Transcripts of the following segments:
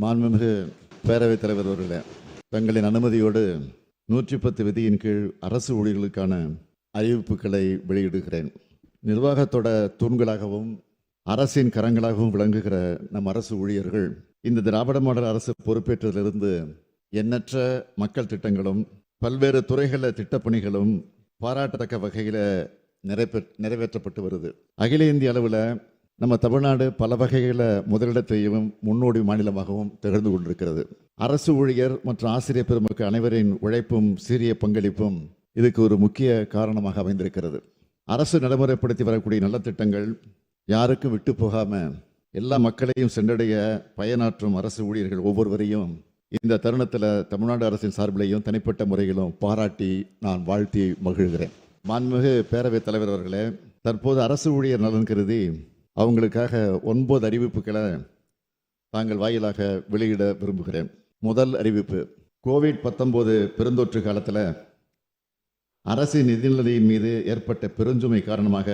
மாண்புமிகு பேரவைத் தலைவர் அவர்களே, தங்களின் அனுமதியோடு 110 விதியின் கீழ் அரசு ஊழியர்களுக்கான அறிவிப்புகளை வெளியிடுகிறேன். நிர்வாகத்தோட தூண்களாகவும் அரசின் கரங்களாகவும் விளங்குகிற நம் அரசு ஊழியர்கள் இந்த திராவிட மாடல் அரசு பொறுப்பேற்றதிலிருந்து எண்ணற்ற மக்கள் திட்டங்களும் பல்வேறு துறைகளில் திட்டப்பணிகளும் பாராட்டத்தக்க வகையில் நிறைவேற்றப்பட்டு வருது. அகில இந்திய அளவில் நம்ம தமிழ்நாடு பல வகையில் முதலிடத்தையும் முன்னோடி மாநிலமாகவும் திகழ்ந்து கொண்டிருக்கிறது. அரசு ஊழியர் மற்றும் ஆசிரியர் பெருமக்கள் அனைவரின் உழைப்பும் சீரிய பங்களிப்பும் இதுக்கு ஒரு முக்கிய காரணமாக அமைந்திருக்கிறது. அரசு நடைமுறைப்படுத்தி வரக்கூடிய நல்ல திட்டங்கள் யாருக்கும் விட்டு போகாம எல்லா மக்களையும் சென்றடைய பயனாற்றும் அரசு ஊழியர்கள் ஒவ்வொருவரையும் இந்த தருணத்தில் தமிழ்நாடு அரசின் சார்பிலையும் தனிப்பட்ட முறையிலும் பாராட்டி நான் வாழ்த்தி மகிழ்கிறேன். மாண்புமிகு பேரவைத் தலைவர் அவர்களே, தற்போது அரசு ஊழியர் நலன் கருதி அவங்களுக்காக 9 அறிவிப்புகளை தாங்கள் வாயிலாக வெளியிட விரும்புகிறேன். முதல் அறிவிப்பு, கோவிட்-19 பெருந்தொற்று காலத்தில் அரசின் நிதிநிலையின் மீது ஏற்பட்ட பெருஞ்சுமை காரணமாக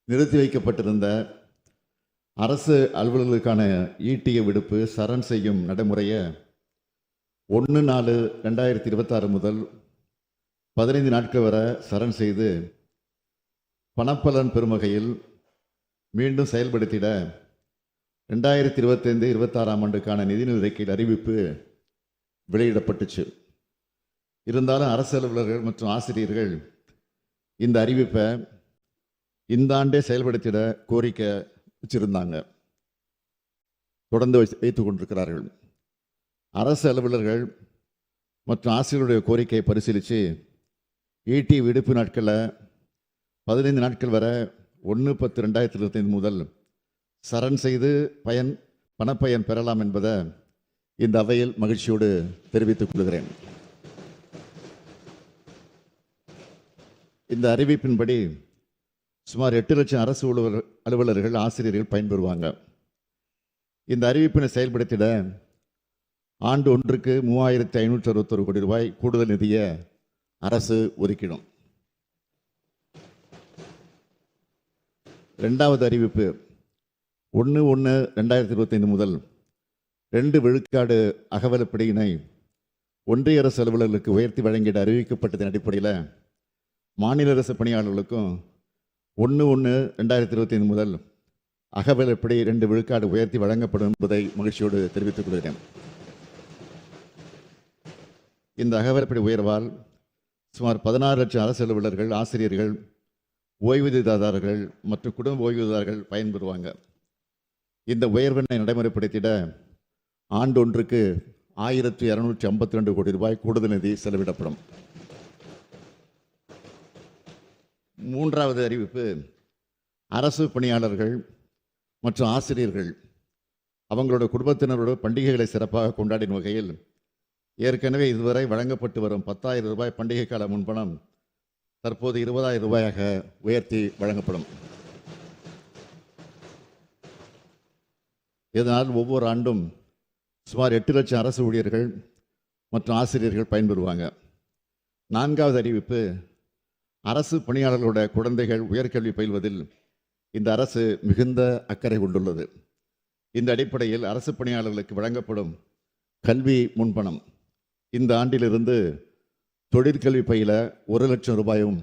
நிறுத்தி வைக்கப்பட்டிருந்த அரசு அலுவலர்களுக்கான ஈட்டிய விடுப்பு சரண் செய்யும் நடைமுறையை 1/4/2026 முதல் 15 நாட்கள் வரை சரண் செய்து பணப்பலன் பெறும் வகையில் மீண்டும் செயல்படுத்திட 2025-26 ஆண்டுக்கான நிதிநிலை அறிக்கையில் அறிவிப்பு வெளியிடப்பட்டுச்சு. இருந்தாலும் அரசு அலுவலர்கள் மற்றும் ஆசிரியர்கள் இந்த அறிவிப்பை இந்த ஆண்டே செயல்படுத்திட கோரிக்கை வச்சிருந்தாங்க, தொடர்ந்து வைத்துக் கொண்டிருக்கிறார்கள். அரசு அலுவலர்கள் மற்றும் ஆசிரியர்களுடைய கோரிக்கையை பரிசீலித்து ஈட்டி விடுப்பு நாட்களில் 15 நாட்கள் வரை 1/10/2025 முதல் சரண் செய்து பணப்பயன் பெறலாம் என்பதை இந்த அவையில் மகிழ்ச்சியோடு தெரிவித்துக் கொள்கிறேன். இந்த அறிவிப்பின்படி சுமார் 8 லட்சம் அரசு அலுவலர்கள் ஆசிரியர்கள் பயன்பெறுவாங்க. இந்த அறிவிப்பினை செயல்படுத்திட ஆண்டு ஒன்றுக்கு 3561 கோடி ரூபாய் கூடுதல் நிதியை அரசு ஒதுக்கிடும். இரண்டாவது அறிவிப்பு, 1/1/2025 முதல் 2 விழுக்காடு அகவலைப்படியினை ஒன்றிய அரசு அலுவலர்களுக்கு உயர்த்தி வழங்கிட அறிவிக்கப்பட்டதன் அடிப்படையில் மாநில அரசு பணியாளர்களுக்கும் 1/1/2025 முதல் அகவலைப்படி 2 விழுக்காடு உயர்த்தி வழங்கப்படும் என்பதை மகிழ்ச்சியோடு தெரிவித்துக் கொள்கிறேன். இந்த அகவலைப்படி உயர்வால் சுமார் 16 லட்சம் அரசு அலுவலர்கள், ஆசிரியர்கள், ஓய்வூதியதாரர்கள் மற்றும் குடும்ப ஓய்வூதியதாரர்கள் பயன்பெறுவாங்க. இந்த உயர்வினை நடைமுறைப்படுத்திட ஆண்டு ஒன்றுக்கு 1252 கோடி ரூபாய் கூடுதல் நிதி செலவிடப்படும். மூன்றாவது அறிவிப்பு, அரசு பணியாளர்கள் மற்றும் ஆசிரியர்கள் அவங்களோட குடும்பத்தினரோட பண்டிகைகளை சிறப்பாக கொண்டாடின வகையில் ஏற்கனவே இதுவரை வழங்கப்பட்டு வரும் 10,000 ரூபாய் பண்டிகை கால முன்பணம் தற்போது 20,000 ரூபாயாக உயர்த்தி வழங்கப்படும். இதனால் ஒவ்வொரு ஆண்டும் சுமார் 8 லட்சம் அரசு ஊழியர்கள் மற்றும் ஆசிரியர்கள் பயன்பெறுவாங்க. நான்காவது அறிவிப்பு, அரசு பணியாளர்களோட குழந்தைகள் உயர்கல்வி பயில்வதில் இந்த அரசு மிகுந்த அக்கறை கொண்டுள்ளது. இந்த அடிப்படையில் அரசு பணியாளர்களுக்கு வழங்கப்படும் கல்வி முன்பணம் இந்த ஆண்டிலிருந்து தொழிற்கல்வி பயில 1 லட்சம் ரூபாயும்,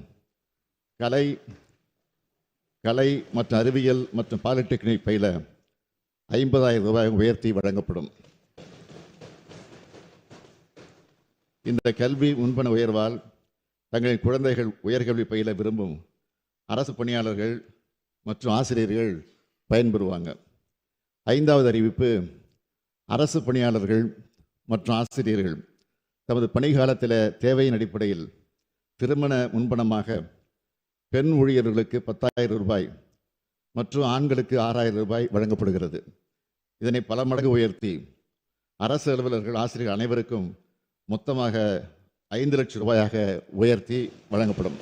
கலை மற்றும் அறிவியல் மற்றும் பாலிடெக்னிக் பயில 50,000 ரூபாயும் உயர்த்தி வழங்கப்படும். இந்த கல்வி முன்பண உயர்வால் தங்களின் குழந்தைகள் உயர்கல்வி பயில விரும்பும் அரசு பணியாளர்கள் மற்றும் ஆசிரியர்கள் பயன்பெறுவாங்க. ஐந்தாவது அறிவிப்பு, அரசு பணியாளர்கள் மற்றும் ஆசிரியர்கள் தமது பணிகாலத்தில் தேவையின் அடிப்படையில் திருமண முன்பணமாக பெண் ஊழியர்களுக்கு 10,000 ரூபாய் மற்றும் ஆண்களுக்கு 6,000 ரூபாய் வழங்கப்படுகிறது. இதனை பல மடங்கு உயர்த்தி அரசு அலுவலர்கள், ஆசிரியர்கள் அனைவருக்கும் மொத்தமாக 5 லட்சம் ரூபாயாக உயர்த்தி வழங்கப்படும்.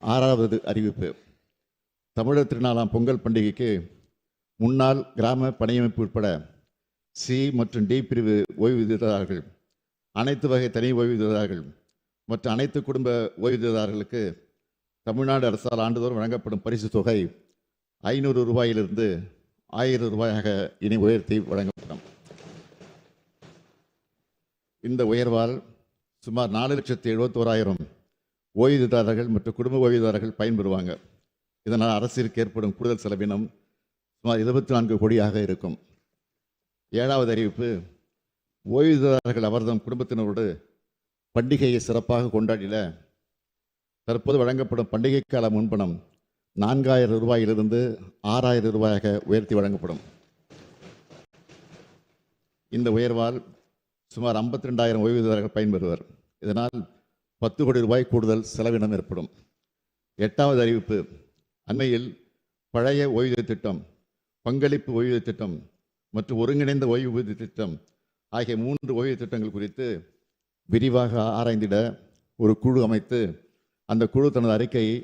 ஆறாவது அறிவிப்பு, தமிழர் திருநாளாம் பொங்கல் பண்டிகைக்கு முன்னாள் கிராம பணியமைப்பு உட்பட சி மற்றும் டி பிரிவு ஓய்வூதியதாரர்கள், அனைத்து வகை தனி ஓய்வூதியதாரர்கள் மற்றும் அனைத்து குடும்ப ஓய்வூதியதாரர்களுக்கு தமிழ்நாடு அரசால் ஆண்டுதோறும் வழங்கப்படும் பரிசு தொகை 500 ரூபாயிலிருந்து 1000 ரூபாயாக இனி உயர்த்தி வழங்கப்படும். இந்த உயர்வால் சுமார் 4,71,000 ஓய்வூதியதாரர்கள் மற்றும் குடும்ப ஓய்வூதியதாரர்கள் பயன்பெறுவாங்க. இதனால் அரசிற்கு ஏற்படும் கூடுதல் செலவினம் சுமார் 24 கோடியாக இருக்கும். 7வது அறிவிப்பு, ஓய்வூதியதாரர்கள் அவர்தம் குடும்பத்தினரோடு பண்டிகையை சிறப்பாக கொண்டாடிட தற்போது வழங்கப்படும் பண்டிகை கால முன்பணம் 4,000 ரூபாயிலிருந்து 6,000 ரூபாயாக உயர்த்தி வழங்கப்படும். இந்த உயர்வால் சுமார் 52,000 ஓய்வூதியதாரர்கள் பயன்பெறுவர். இதனால் 10 கோடி ரூபாய் கூடுதல் செலவினம் ஏற்படும். 8வது அறிவிப்பு, அண்மையில் பழைய ஓய்வூதிய திட்டம், பங்களிப்பு ஓய்வூதிய திட்டம் மற்றும் ஒருங்கிணைந்த ஓய்வூதிய திட்டம் ஆகிய 3 ஓய்வூதிய திட்டங்கள் குறித்து விரிவாக ஆராய்ந்திட ஒரு குழு அமைத்து அந்த குழு தனது அறிக்கையை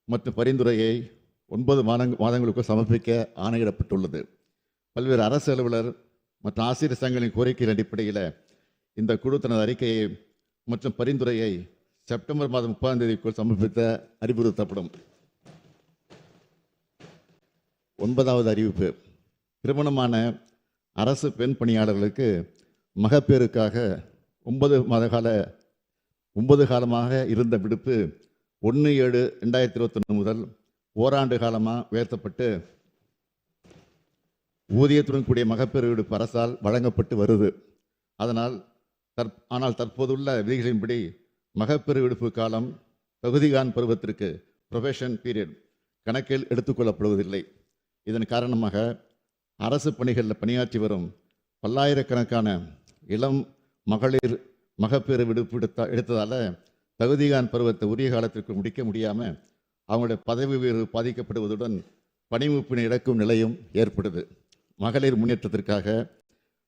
மற்றும் பரிந்துரையை 9 மாதங்களுக்குள் சமர்ப்பிக்க ஆணையிடப்பட்டுள்ளது. பல்வேறு அரசு அலுவலர் மற்றும் ஆசிரியர் சங்கங்களின் கோரிக்கையின் அடிப்படையில் இந்த குழு தனது அறிக்கையை மற்றும் பரிந்துரையை செப்டம்பர் மாதம் 30ஆம் தேதிக்குள் சமர்ப்பித்த அறிவுறுத்தப்படும். 9வது அறிவிப்பு, திருமணமான அரசு பெண் பணியாளர்களுக்கு மகப்பேறுக்காக 9 காலமாக இருந்த விடுப்பு 1/7/2021 முதல் ஓராண்டு காலமாக உயர்த்தப்பட்டு ஊதியத்துடன் கூடிய மகப்பேறு விடுப்பு அரசால் வழங்கப்பட்டு வருது. ஆனால் தற்போதுள்ள விதிகளின்படி மகப்பேறு விடுப்பு காலம் தகுதிகான் பருவத்திற்கு ப்ரொஃபஷன் பீரியட் கணக்கில் எடுத்துக்கொள்ளப்படுவதில்லை. இதன் காரணமாக அரசு பணிகளில் பணியாற்றி வரும் பல்லாயிரக்கணக்கான இளம் மகளிர் மகப்பேறு விடுப்பு எடுத்ததால் தகுதிகான் பருவத்தை உரிய காலத்திற்கு முடிக்க முடியாமல் அவங்களுடைய பதவி உயர்வு பாதிக்கப்படுவதுடன் பணிமூப்பினை இழக்கும் நிலையும் ஏற்படுது. மகளிர் முன்னேற்றத்திற்காக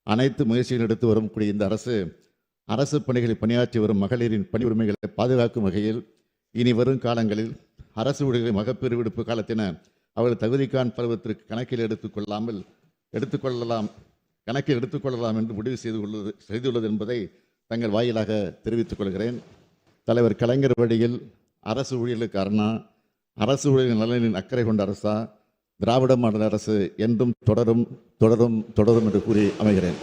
அனைத்து முயற்சிகள் எடுத்து வரக்கூடிய இந்த அரசு பணிகளில் பணியாற்றி வரும் மகளிரின் பணி உரிமைகளை பாதுகாக்கும் வகையில் இனி வரும் காலங்களில் அரசு ஊழியர்களை மகப்பேறு விடுப்பு காலத்தின அவர்கள் தகுதிகான் பருவத்திற்கு கணக்கில் எடுத்துக்கொள்ளலாம் என்று முடிவு செய்துள்ளது என்பதை தங்கள் வாயிலாக தெரிவித்துக் கொள்கிறேன். தலைவர் கலைஞர் வழியில் அரசு ஊழியர்களுக்கு அரணா, அரசு ஊழியர்கள் நலனின் அக்கறை கொண்ட அரசா திராவிட மாடல் அரசு என்றும் தொடரும் என்று கூறி அமைகிறேன்.